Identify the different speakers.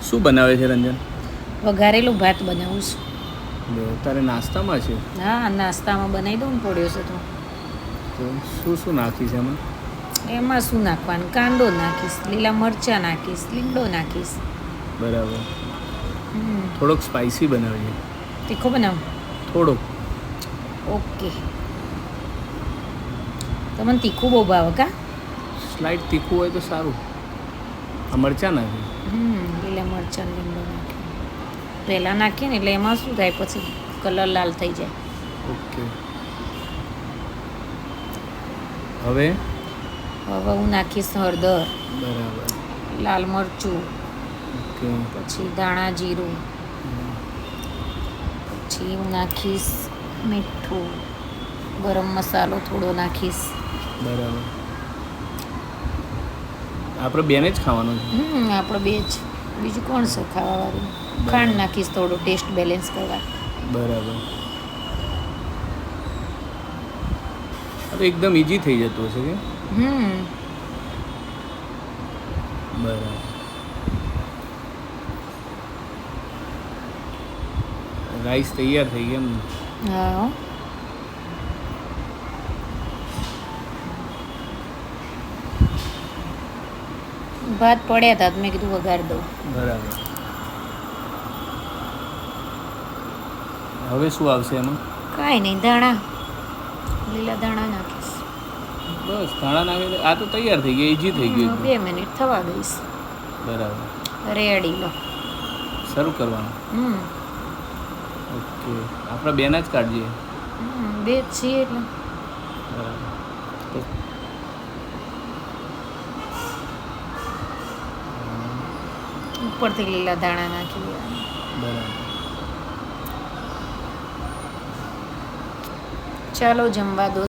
Speaker 1: શું બનાવે છે રંજન?
Speaker 2: વઘારેલું ભાત બનાવું છું.
Speaker 1: તારે નાસ્તામાં છે?
Speaker 2: હા, નાસ્તામાં બનાવી દઉં ને પડ્યો છે
Speaker 1: તો શું શું નાખીશ એમાં?
Speaker 2: એમાં શું નાખવાનું? કાંદો નાખીશ, લીલા મરચાં નાખીશ, લીમડો નાખીશ.
Speaker 1: બરાબર. થોડોક સ્પાઇસી બનાવજે.
Speaker 2: તીખો બનાવું?
Speaker 1: થોડોક.
Speaker 2: ઓકે. તમને તીખું બહુ ભાવે કા?
Speaker 1: સ્લાઇટ તીખું હોય તો સારું. આ મરચાં નાખે.
Speaker 2: લીલા મરચાં લીમડો નાખે પહેલાં નાખીએ ને એટલે એમાં શું થાય, પછી કલર લાલ થઈ જાય.
Speaker 1: ઓકે. હવે
Speaker 2: હું નાખીશ હળદર,
Speaker 1: બરાબર,
Speaker 2: લાલ મરચું,
Speaker 1: ઓકે,
Speaker 2: પછી ધાણા જીરું, પછી હું નાખીશ મીઠું, ગરમ મસાલો થોડો નાખીશ.
Speaker 1: બરાબર. આપણે બેને જ ખાવાનું છે?
Speaker 2: આપણે બે જ, બીજું કોણ છે ખાવાવાળું? ખાંડ નાખીશ થોડું ટેસ્ટ બેલેન્સ કરવા.
Speaker 1: બરાબર. તો એકદમ ઈઝી થઈ જતું હશે કે? બરાબર. રાઈસ તૈયાર થઈ ગયા એમ?
Speaker 2: હા. ભાત પડ્યા હતા મેં કીધું વઘાર દઉં.
Speaker 1: બરાબર. હવે શું આવશે એમાં?
Speaker 2: કાંઈ નહીં, ધાણા, લીલા ધાણા નાખીશ.
Speaker 1: બસ ધાણા નાખી. આ તો તૈયાર થઈ ગઈ, ઈઝી થઈ ગયું.
Speaker 2: 2 મિનિટ થવા દઈશ.
Speaker 1: બરાબર.
Speaker 2: રેડી લો.
Speaker 1: શરૂ કરવાનું? ઓકે. આપણે બેના જ કાઢીએ.
Speaker 2: બે જ છીએ એટલે.
Speaker 1: બરાબર.
Speaker 2: ઉપરથી લીલા ધાણા નાખી દેવાના.
Speaker 1: બરાબર.
Speaker 2: ચાલો જમવા દો.